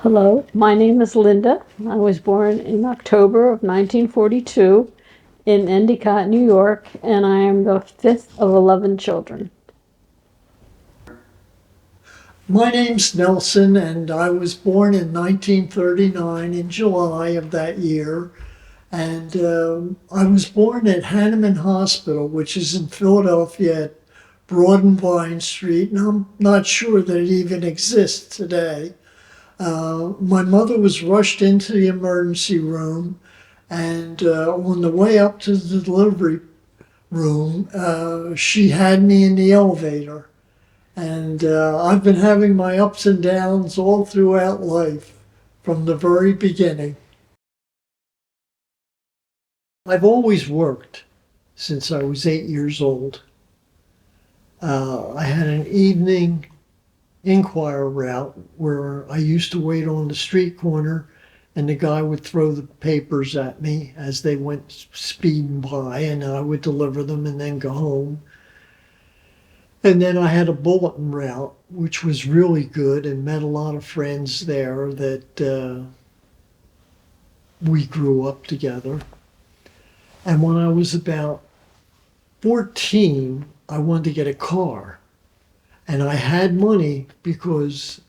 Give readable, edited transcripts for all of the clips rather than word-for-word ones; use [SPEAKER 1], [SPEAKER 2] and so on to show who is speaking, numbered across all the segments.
[SPEAKER 1] Hello, my name is Linda. I was born in October of 1942 in Endicott, New York, and I am the fifth of 11 children.
[SPEAKER 2] My name's Nelson, and I was born in 1939 in July of that year. And I was born at Hahnemann Hospital, which is in Philadelphia at Broad and Vine Street, and I'm not sure that it even exists today. My mother was rushed into the emergency room, and on the way up to the delivery room, she had me in the elevator. And I've been having my ups and downs all throughout life from the very beginning. I've always worked since I was 8 years old. I had an evening Inquirer route where I used to wait on the street corner and the guy would throw the papers at me as they went speeding by, and I would deliver them and then go home. And then I had a bulletin route, which was really good, and met a lot of friends there that we grew up together. And when I was about 14, I wanted to get a car. And I had money because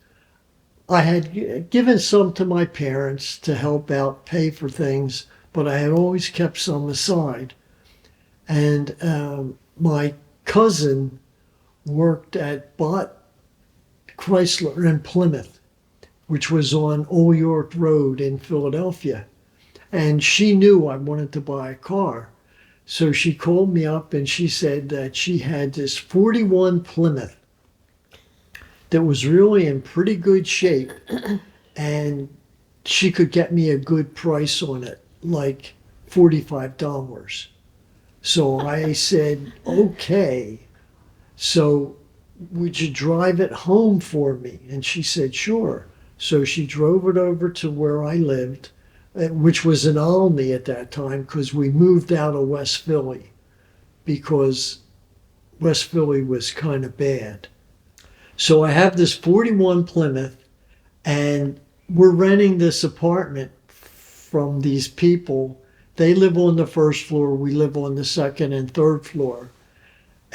[SPEAKER 2] I had given some to my parents to help out pay for things, but I had always kept some aside. And my cousin worked at Bott Chrysler in Plymouth, which was on Old York Road in Philadelphia. And she knew I wanted to buy a car. So she called me up and she said that she had this 41 Plymouth that was really in pretty good shape, and she could get me a good price on it, like $45. So I said, okay. So would you drive it home for me? And she said, sure. So she drove it over to where I lived, which was in Olney at that time, because we moved out of West Philly because West Philly was kind of bad. So I have this 41 Plymouth, and we're renting this apartment from these people. They live on the first floor, we live on the second and third floor.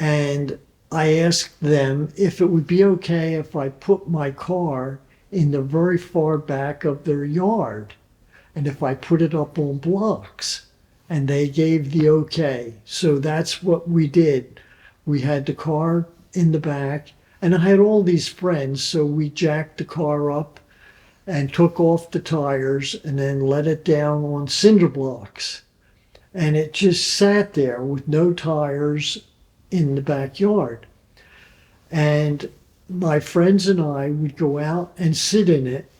[SPEAKER 2] And I asked them if it would be okay if I put my car in the very far back of their yard and if I put it up on blocks. And they gave the okay. So that's what we did. We had the car in the back, and I had all these friends, so we jacked the car up and took off the tires and then let it down on cinder blocks. And it just sat there with no tires in the backyard. And my friends and I would go out and sit in it,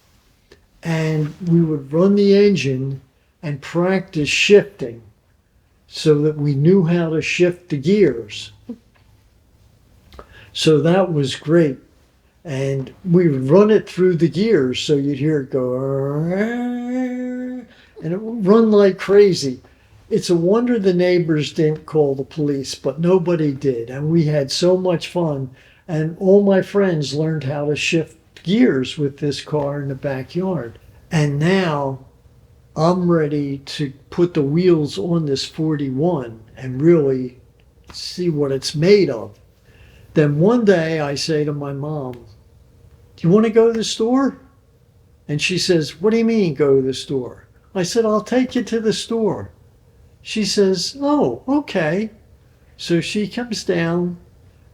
[SPEAKER 2] and we would run the engine and practice shifting so that we knew how to shift the gears. So that was great. And we would run it through the gears so you'd hear it go, and it would run like crazy. It's a wonder the neighbors didn't call the police, but nobody did. And we had so much fun. And all my friends learned how to shift gears with this car in the backyard. And now I'm ready to put the wheels on this 41 and really see what it's made of. Then one day I say to my mom, do you want to go to the store? And she says, what do you mean go to the store? I said, I'll take you to the store. She says, oh, okay. So she comes down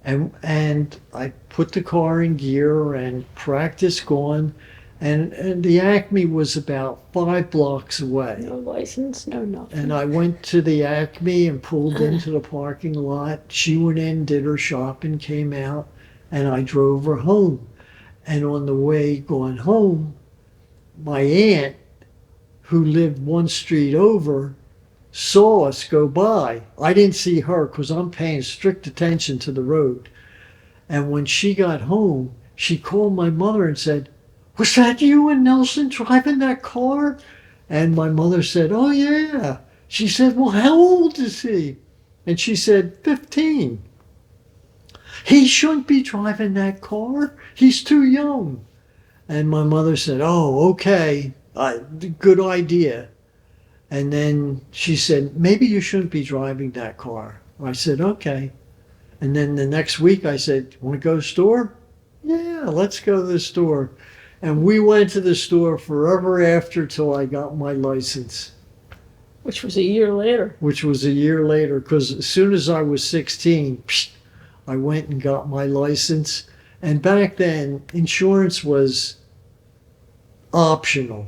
[SPEAKER 2] and I put the car in gear and practice going. And the Acme was about 5 blocks away.
[SPEAKER 1] No license, no nothing.
[SPEAKER 2] And I went to the Acme and pulled into the parking lot. She went in, did her shopping, came out, and I drove her home. And on the way going home, my aunt, who lived one street over, saw us go by. I didn't see her because I'm paying strict attention to the road. And when she got home, she called my mother and said, was that you and Nelson driving that car? And my mother said, oh yeah. She said, well, how old is he? And she said, 15. He shouldn't be driving that car. He's too young. And my mother said, "Oh, okay, good idea." And then she said, "Maybe you shouldn't be driving that car." I said, "Okay." And then the next week I said, "Want to go to the store?" "Yeah, let's go to the store." And we went to the store forever after till I got my license,
[SPEAKER 1] Which was a year later.
[SPEAKER 2] which was a year later. Because as soon as I was 16, I went and got my license. And back then, insurance was optional,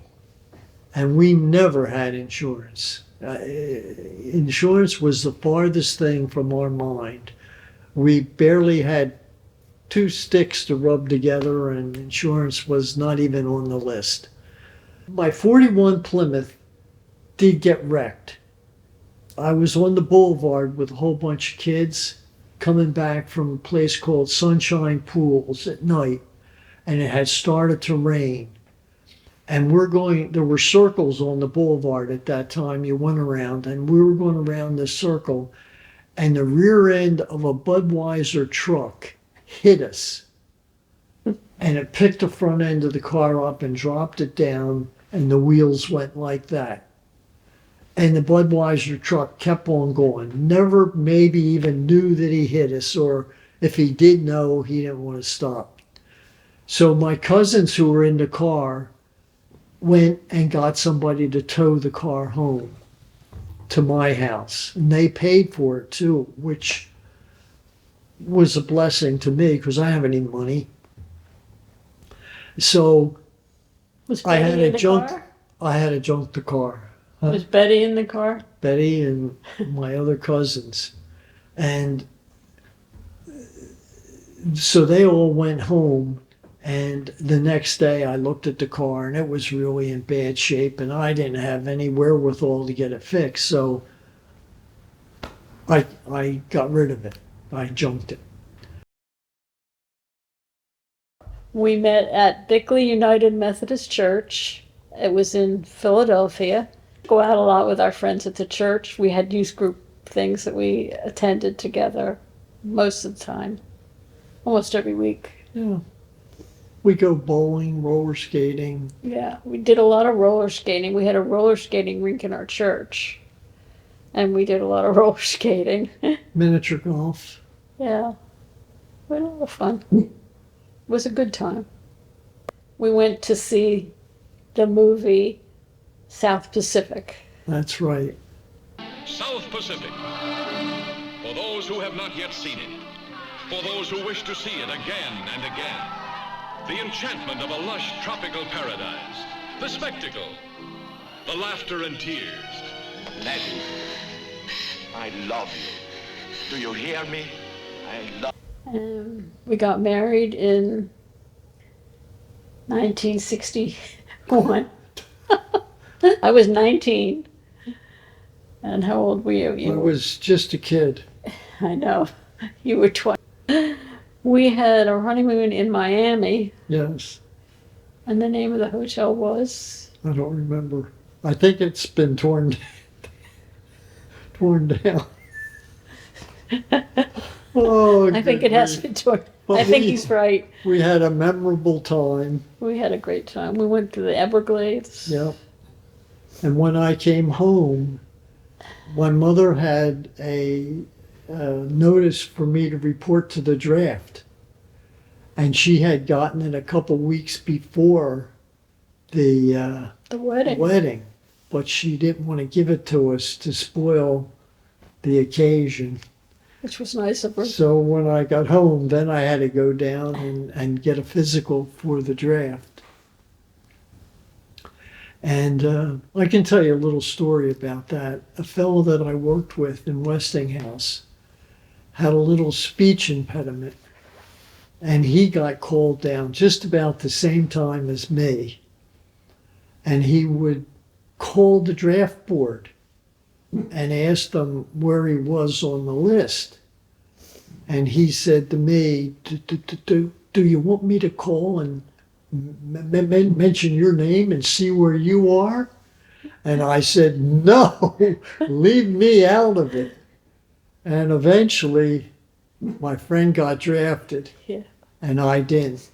[SPEAKER 2] and we never had insurance. Insurance was the farthest thing from our mind. We barely had two sticks to rub together, and insurance was not even on the list. My 41 Plymouth did get wrecked. I was on the boulevard with a whole bunch of kids coming back from a place called Sunshine Pools at night, and it had started to rain. And there were circles on the boulevard at that time. You went around, and we were going around this circle, and the rear end of a Budweiser truck hit us. And it picked the front end of the car up and dropped it down, and the wheels went like that. And the Budweiser truck kept on going. Never maybe even knew that he hit us, or if he did know, he didn't want to stop. So my cousins who were in the car went and got somebody to tow the car home to my house. And they paid for it too, which was a blessing to me because I haven't any money. So
[SPEAKER 1] Was
[SPEAKER 2] I
[SPEAKER 1] Betty
[SPEAKER 2] had
[SPEAKER 1] in
[SPEAKER 2] to
[SPEAKER 1] the
[SPEAKER 2] junk.
[SPEAKER 1] car?
[SPEAKER 2] I had to junk the car. Huh?
[SPEAKER 1] Was Betty in the car?
[SPEAKER 2] Betty and my other cousins. And so they all went home. And the next day I looked at the car and it was really in bad shape and I didn't have any wherewithal to get it fixed. So I got rid of it. I junked it.
[SPEAKER 1] We met at Bickley United Methodist Church. It was in Philadelphia. Go out a lot with our friends at the church. We had youth group things that we attended together most of the time, almost every week.
[SPEAKER 2] Yeah. We go bowling, roller skating.
[SPEAKER 1] Yeah, we did a lot of roller skating. We had a roller skating rink in our church, and we did a lot of roller skating.
[SPEAKER 2] Miniature golf.
[SPEAKER 1] Yeah, we had a lot of fun. It was a good time. We went to see the movie South Pacific.
[SPEAKER 2] That's right.
[SPEAKER 3] South Pacific. For those who have not yet seen it, for those who wish to see it again and again. The enchantment of a lush tropical paradise, the spectacle, the laughter and tears.
[SPEAKER 4] Letty, I love you. Do you hear me? I love
[SPEAKER 1] We got married in 1961. I was 19. And how old were you?
[SPEAKER 2] I was just a kid.
[SPEAKER 1] I know. You were 20. We had a honeymoon in Miami,
[SPEAKER 2] Yes.
[SPEAKER 1] and the name of the hotel was?
[SPEAKER 2] I don't remember. I think it's been torn down. Oh,
[SPEAKER 1] I think it has been torn.
[SPEAKER 2] Well,
[SPEAKER 1] I think he's right.
[SPEAKER 2] We had a memorable time.
[SPEAKER 1] We had a great time. We went to the Everglades.
[SPEAKER 2] Yep. And when I came home, my mother had a notice for me to report to the draft. And she had gotten it a couple weeks before the
[SPEAKER 1] The wedding.
[SPEAKER 2] wedding, but she didn't want to give it to us to spoil the occasion.
[SPEAKER 1] Which was nice of her.
[SPEAKER 2] So when I got home, then I had to go down and get a physical for the draft. And I can tell you a little story about that. A fellow that I worked with in Westinghouse had a little speech impediment, and he got called down just about the same time as me. And he would call the draft board and ask them where he was on the list. And he said to me, do you want me to call and mention your name and see where you are? And I said, no, leave me out of it. And eventually my friend got drafted
[SPEAKER 1] Yeah.
[SPEAKER 2] and I didn't.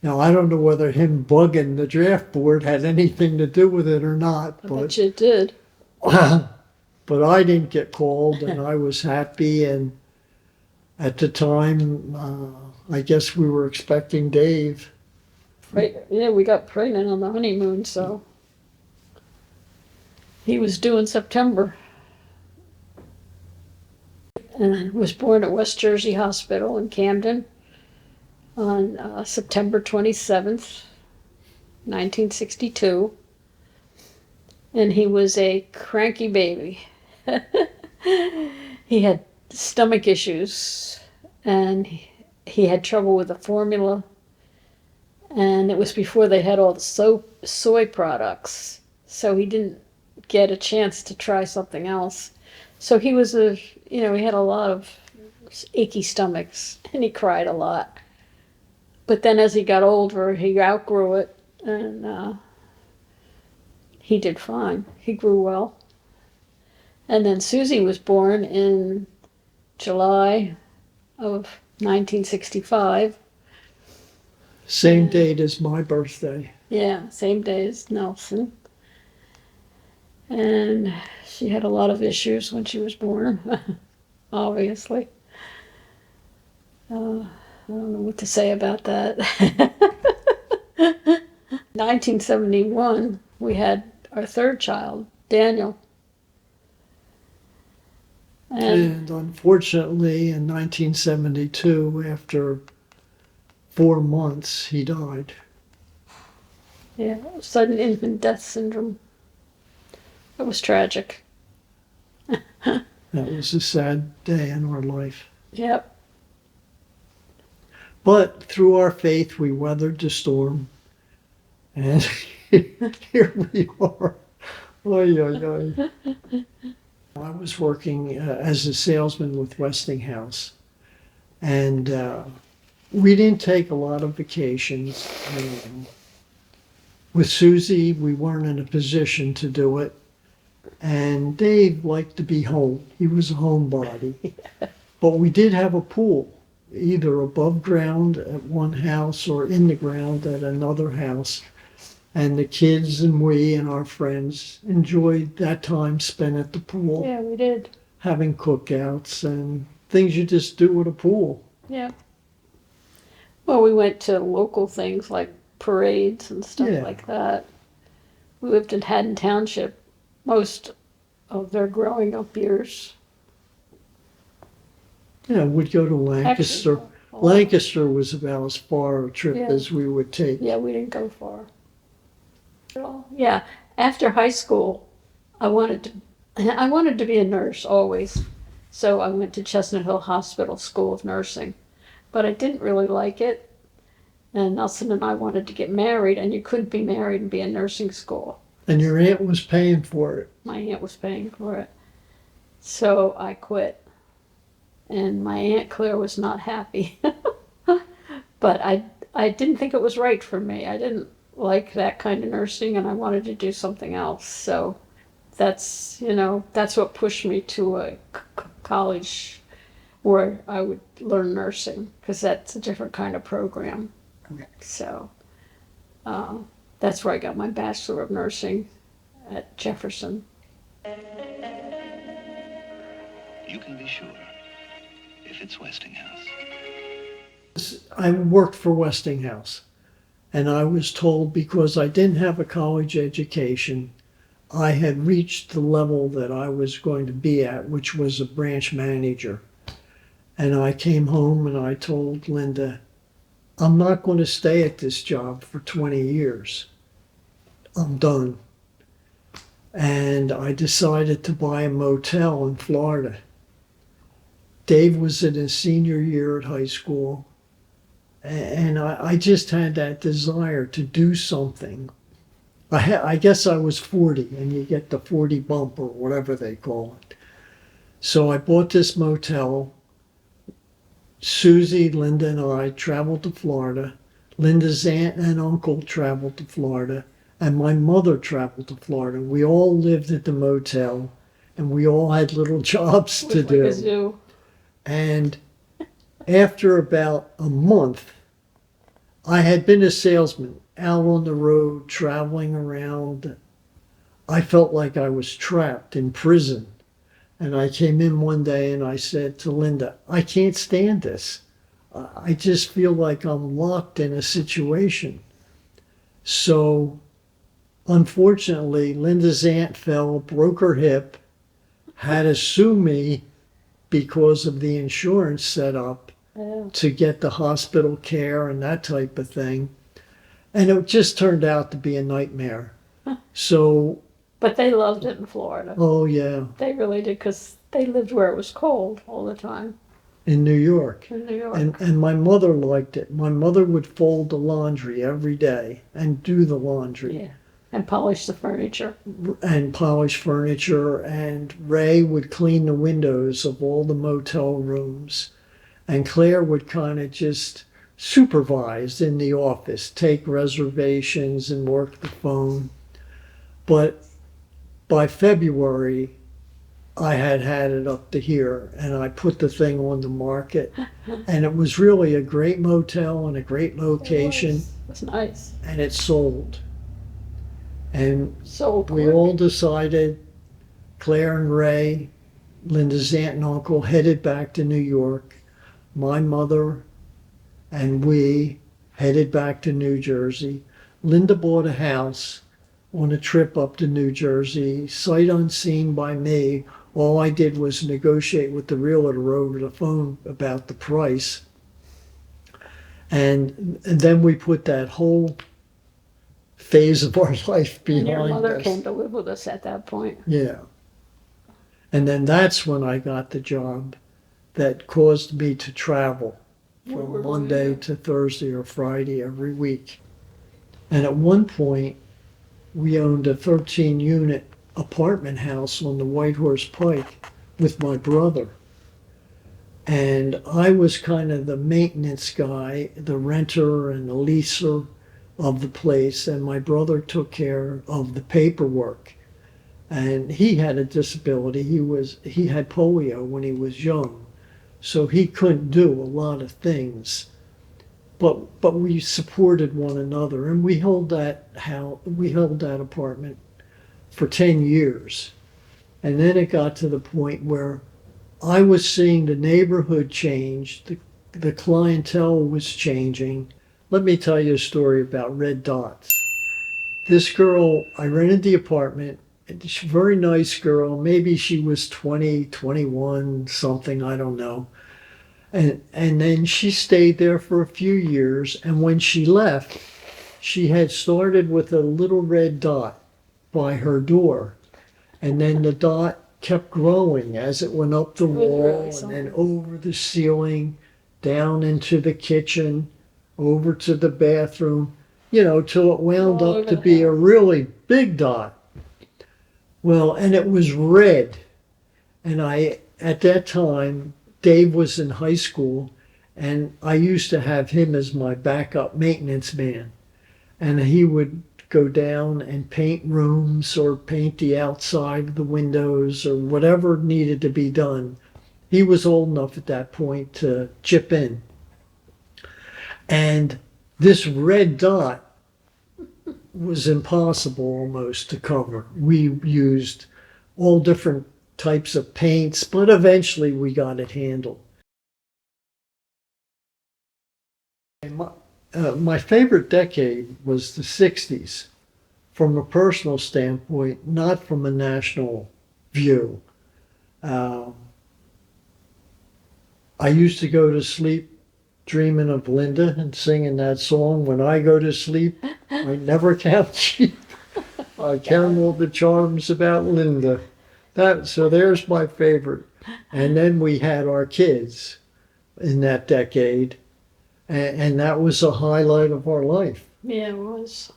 [SPEAKER 2] Now, I don't know whether him bugging the draft board had anything to do with it or not,
[SPEAKER 1] I
[SPEAKER 2] but
[SPEAKER 1] bet you it did.
[SPEAKER 2] but I didn't get called, and I was happy. And at the time, I guess we were expecting Dave.
[SPEAKER 1] Right? Yeah, we got pregnant on the honeymoon, so he was due in September. And was born at West Jersey Hospital in Camden on September 27th, 1962. And he was a cranky baby. He had stomach issues, and he had trouble with the formula. And it was before they had all the soy products, so he didn't get a chance to try something else. So he was he had a lot of achy stomachs, and he cried a lot. But then as he got older, he outgrew it, and he did fine. He grew well. And then Susie was born in July of 1965.
[SPEAKER 2] Same date as my birthday.
[SPEAKER 1] Yeah, same day as Nelson. And she had a lot of issues when she was born, obviously. I don't know what to say about that. 1971, we had our third child, Daniel.
[SPEAKER 2] And unfortunately, in 1972, after 4 months, he died.
[SPEAKER 1] Yeah, sudden infant death syndrome. It was tragic.
[SPEAKER 2] That was a sad day in our life.
[SPEAKER 1] Yep.
[SPEAKER 2] But through our faith, we weathered the storm. And here we are. Oy, oy, oy. I was working as a salesman with Westinghouse. And we didn't take a lot of vacations. With Susie, we weren't in a position to do it. And Dave liked to be home. He was a homebody. But we did have a pool, either above ground at one house or in the ground at another house. And the kids and we and our friends enjoyed that time spent at the pool.
[SPEAKER 1] Yeah, we did.
[SPEAKER 2] Having cookouts and things you just do at a pool.
[SPEAKER 1] Yeah. Well, we went to local things like parades and stuff like that. We lived in Haddon Township most of their growing up years.
[SPEAKER 2] Yeah, we'd go to Lancaster.
[SPEAKER 1] Actually,
[SPEAKER 2] Lancaster was about as far a trip
[SPEAKER 1] Yeah.
[SPEAKER 2] as we would take.
[SPEAKER 1] Yeah, we didn't go far. Yeah, after high school, I wanted to be a nurse always. So I went to Chestnut Hill Hospital School of Nursing, but I didn't really like it. And Nelson and I wanted to get married, and you couldn't be married and be in nursing school.
[SPEAKER 2] And your aunt was paying for it.
[SPEAKER 1] My aunt was paying for it. So I quit. And my Aunt Claire was not happy. But I didn't think it was right for me. I didn't like that kind of nursing, and I wanted to do something else. So that's what pushed me to a college where I would learn nursing, because that's a different kind of program. So that's where I got my Bachelor of Nursing at Jefferson.
[SPEAKER 5] You can be sure if it's Westinghouse.
[SPEAKER 2] I worked for Westinghouse, and I was told because I didn't have a college education, I had reached the level that I was going to be at, which was a branch manager. And I came home and I told Linda, I'm not going to stay at this job for 20 years. I'm done. And I decided to buy a motel in Florida. Dave was in his senior year at high school. And I just had that desire to do something. I guess I was 40, and you get the 40 bump or whatever they call it. So I bought this motel. Susie, Linda, and I traveled to Florida. Linda's aunt and uncle traveled to Florida. And my mother traveled to Florida. We all lived at the motel, and we all had little jobs to do.
[SPEAKER 1] Like a zoo.
[SPEAKER 2] And after about a month, I had been a salesman out on the road, traveling around. I felt like I was trapped in prison. And I came in one day and I said to Linda, I can't stand this. I just feel like I'm locked in a situation. So unfortunately, Linda's aunt fell, broke her hip, had to sue me because of the insurance setup
[SPEAKER 1] Yeah.
[SPEAKER 2] to get the hospital care and that type of thing. And it just turned out to be a nightmare. So,
[SPEAKER 1] But they loved it in Florida.
[SPEAKER 2] oh yeah,
[SPEAKER 1] They really did, because they lived where it was cold all the time
[SPEAKER 2] in New York.
[SPEAKER 1] in New York.
[SPEAKER 2] And my mother liked it. My mother would fold the laundry every day and do the laundry.
[SPEAKER 1] Yeah. And polish the furniture.
[SPEAKER 2] And polish furniture, and Ray would clean the windows of all the motel rooms, and Claire would kind of just supervise in the office, take reservations and work the phone. But by February, I had had it up to here, and I put the thing on the market, and it was really a great motel and a great location,
[SPEAKER 1] It was nice.
[SPEAKER 2] and it sold. And
[SPEAKER 1] Sold
[SPEAKER 2] we
[SPEAKER 1] quick.
[SPEAKER 2] all decided, Claire and Ray, Linda's aunt and uncle, headed back to New York. My mother and we headed back to New Jersey. Linda bought a house on a trip up to New Jersey, sight unseen by me. All I did was negotiate with the realtor over the phone about the price. And then we put that whole phase of our life
[SPEAKER 1] And your
[SPEAKER 2] behind
[SPEAKER 1] mother
[SPEAKER 2] us.
[SPEAKER 1] came to live with us at that point.
[SPEAKER 2] Yeah. And then that's when I got the job that caused me to travel
[SPEAKER 1] Where
[SPEAKER 2] from
[SPEAKER 1] were
[SPEAKER 2] Monday
[SPEAKER 1] you?
[SPEAKER 2] to Thursday or Friday every week. And at one point, we owned a 13-unit apartment house on the White Horse Pike with my brother. And I was kind of the maintenance guy, the renter and the leaser of the place, and my brother took care of the paperwork. And he had a disability. He had polio when he was young, so he couldn't do a lot of things. But we supported one another, and we held that apartment for 10 years. And then it got to the point where I was seeing the neighborhood change, the clientele was changing. Let me tell you a story about red dots. This girl, I rented the apartment, she's a very nice girl, maybe she was 20, 21, something, I don't know. And then she stayed there for a few years, and when she left, she had started with a little red dot by her door. And then the dot kept growing as it went up the
[SPEAKER 1] was
[SPEAKER 2] wall
[SPEAKER 1] really
[SPEAKER 2] and
[SPEAKER 1] something.
[SPEAKER 2] then over the ceiling, down into the kitchen, over to the bathroom, till it wound
[SPEAKER 1] All
[SPEAKER 2] up
[SPEAKER 1] over
[SPEAKER 2] to
[SPEAKER 1] the
[SPEAKER 2] be a
[SPEAKER 1] house.
[SPEAKER 2] really big dot. Well, and it was red. And at that time, Dave was in high school, and I used to have him as my backup maintenance man. And he would go down and paint rooms or paint the outside of the windows or whatever needed to be done. He was old enough at that point to chip in. And this red dot was impossible almost to cover. We used all different types of paints, but eventually we got it handled. My favorite decade was the 60s from a personal standpoint, not from a national view. I used to go to sleep dreaming of Linda and singing that song. When I go to sleep, I never count sheep. I count all the charms about Linda. So there's my favorite. And then we had our kids in that decade, and that was a highlight of our life.
[SPEAKER 1] Yeah, it was.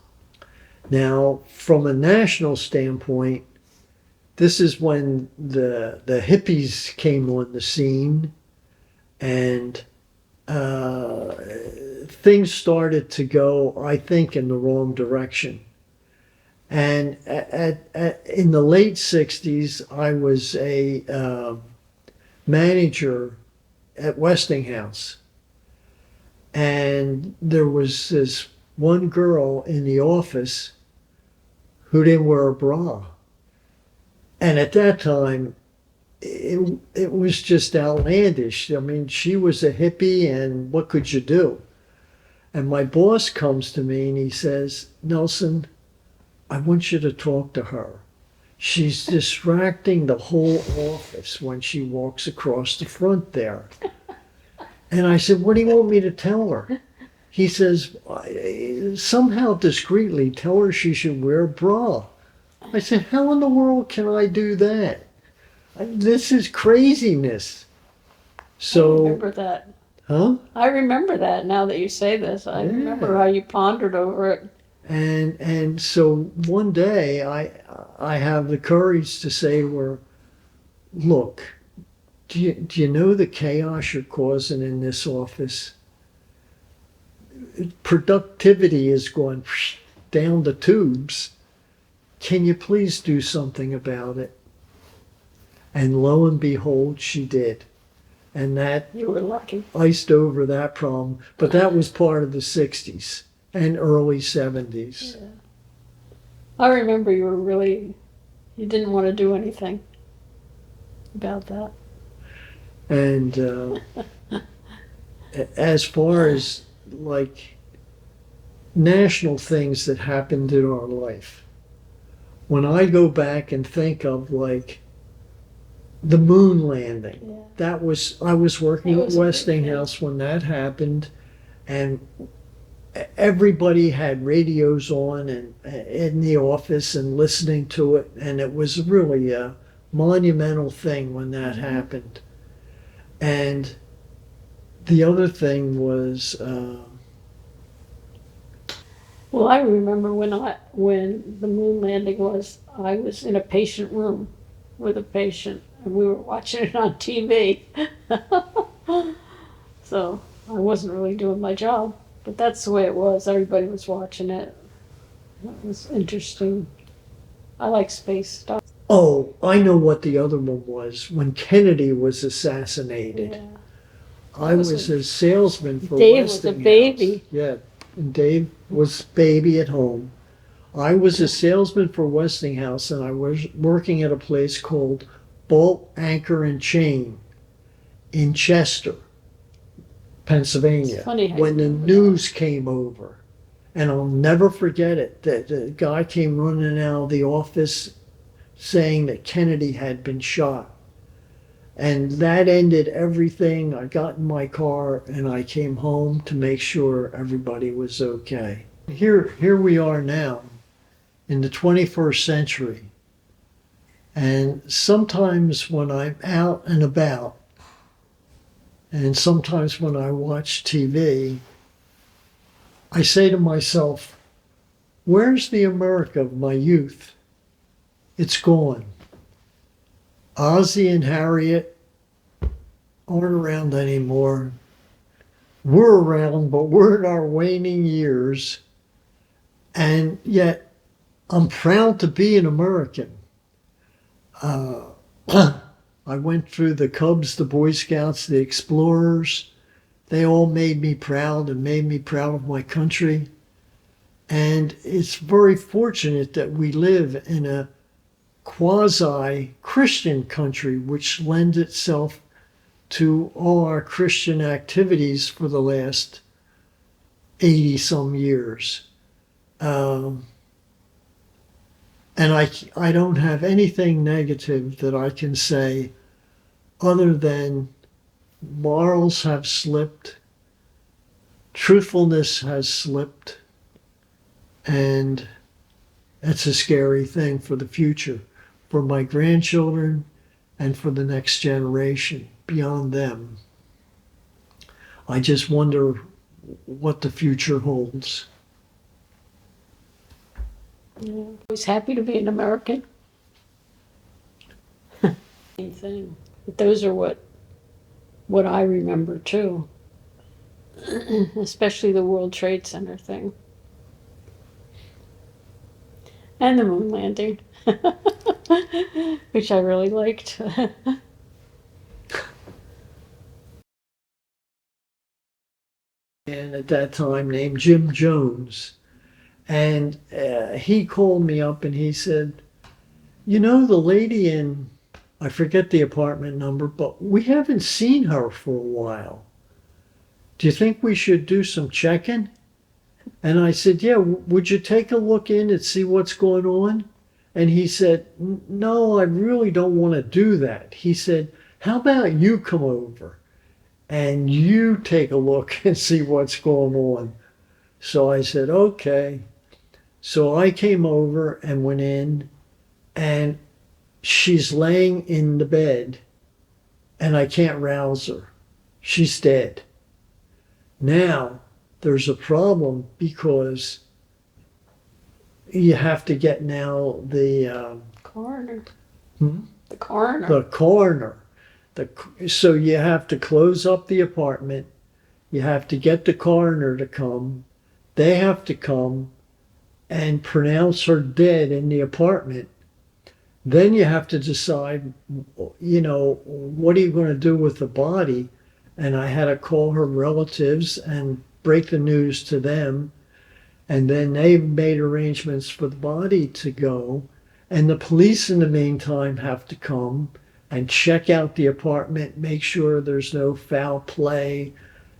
[SPEAKER 2] Now, from a national standpoint, this is when the hippies came on the scene, and things started to go, I think, in the wrong direction. And in the late 60s, I was a manager at Westinghouse. And there was this one girl in the office who didn't wear a bra. And at that time, it was just outlandish. I mean, she was a hippie, and what could you do? And my boss comes to me and he says, Nelson, I want you to talk to her. She's distracting the whole office when she walks across the front there. And I said, what do you want me to tell her? He says, somehow discreetly tell her she should wear a bra. I said, how in the world can I do that? This is craziness.
[SPEAKER 1] I
[SPEAKER 2] So,
[SPEAKER 1] remember that.
[SPEAKER 2] huh?
[SPEAKER 1] I remember that now that you say this. I remember how you pondered over it.
[SPEAKER 2] And so one day I have the courage to say to her, look, do you know the chaos you're causing in this office? Productivity is going down the tubes. Can you please do something about it? And lo and behold, she did. And that
[SPEAKER 1] You were lucky.
[SPEAKER 2] iced over that problem. But that was part of the 60s and early 70s.
[SPEAKER 1] Yeah. I remember you didn't want to do anything about that.
[SPEAKER 2] And as far as like national things that happened in our life, when I go back and think of like the moon landing,
[SPEAKER 1] Yeah.
[SPEAKER 2] I was working
[SPEAKER 1] That
[SPEAKER 2] at
[SPEAKER 1] was a big
[SPEAKER 2] Westinghouse when that happened, and everybody had radios on and in the office and listening to it, and it was really a monumental thing when that happened. And the other thing was
[SPEAKER 1] Well, I remember when the moon landing was, I was in a patient room with a patient, and we were watching it on TV. So I wasn't really doing my job, but that's the way it was. Everybody was watching it. It was interesting. I like space stuff.
[SPEAKER 2] oh, I know what the other one was when Kennedy was assassinated.
[SPEAKER 1] Yeah.
[SPEAKER 2] I was a salesman for
[SPEAKER 1] Dave was a
[SPEAKER 2] Westinghouse.
[SPEAKER 1] baby.
[SPEAKER 2] Yeah, and Dave was baby at home. I was a salesman for Westinghouse, and I was working at a place called Bolt, Anchor, and Chain in Chester, Pennsylvania.
[SPEAKER 1] It's funny how
[SPEAKER 2] when
[SPEAKER 1] you
[SPEAKER 2] the
[SPEAKER 1] remember
[SPEAKER 2] news came over. And I'll never forget it, that the guy came running out of the office saying that Kennedy had been shot. And that ended everything. I got in my car and I came home to make sure everybody was okay. Here we are now in the 21st century. And sometimes when I'm out and about, and sometimes when I watch TV, I say to myself, where's the America of my youth? It's gone. Ozzie and Harriet aren't around anymore. We're around, but we're in our waning years. And yet, I'm proud to be an American. I went through the Cubs, the Boy Scouts, the Explorers. They all made me proud and made me proud of my country. And it's very fortunate that we live in a quasi-Christian country, which lends itself to all our Christian activities for the last 80 some years. And I don't have anything negative that I can say other than morals have slipped, truthfulness has slipped, and it's a scary thing for the future, for my grandchildren and for the next generation beyond them. I just wonder what the future holds.
[SPEAKER 1] Yeah. I was happy to be an American. Same thing. But those are what I remember too. Especially the World Trade Center thing. And the moon landing. Which I really liked.
[SPEAKER 2] And policeman at that time named Jim Jones. And he called me up and he said, you know, the lady in, I forget the apartment number, but we haven't seen her for a while. Do you think we should do some checking? And I said, yeah, would you take a look in and see what's going on? And he said, no, I really don't want to do that. He said, how about you come over and you take a look and see what's going on? So I said, okay. So I came over and went in, and she's laying in the bed and I can't rouse her. She's dead. Now, there's a problem because you have to get now the
[SPEAKER 1] Coroner.
[SPEAKER 2] Hmm?
[SPEAKER 1] The coroner.
[SPEAKER 2] the coroner. So you have to close up the apartment. You have to get the coroner to come. They have to come and pronounce her dead in the apartment. Then you have to decide, you know, what are you going to do with the body? And I had to call her relatives and break the news to them. And then they made arrangements for the body to go. And the police in the meantime have to come and check out the apartment, make sure there's no foul play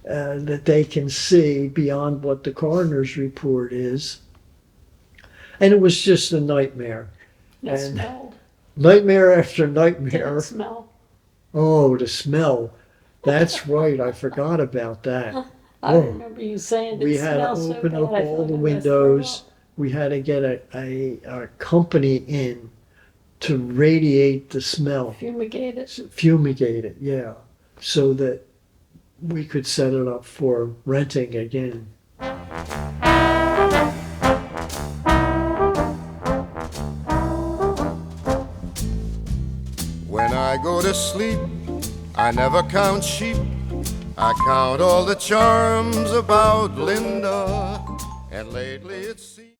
[SPEAKER 2] that they can see beyond what the coroner's report is. And it was just a nightmare.
[SPEAKER 1] It
[SPEAKER 2] And
[SPEAKER 1] smelled.
[SPEAKER 2] nightmare after
[SPEAKER 1] Did
[SPEAKER 2] nightmare.
[SPEAKER 1] it smell?
[SPEAKER 2] Oh, the smell. That's right. I forgot about that.
[SPEAKER 1] I
[SPEAKER 2] Oh.
[SPEAKER 1] remember you saying it
[SPEAKER 2] We had to
[SPEAKER 1] smelled so
[SPEAKER 2] open
[SPEAKER 1] bad,
[SPEAKER 2] up
[SPEAKER 1] I
[SPEAKER 2] all
[SPEAKER 1] thought
[SPEAKER 2] the
[SPEAKER 1] I messed her
[SPEAKER 2] windows.
[SPEAKER 1] up.
[SPEAKER 2] We had to get a company in to radiate the smell.
[SPEAKER 1] Fumigate it.
[SPEAKER 2] Fumigate it, yeah, so that we could set it up for renting again.
[SPEAKER 6] When I go to sleep, I never count sheep. I count all the charms about Linda, and lately it seems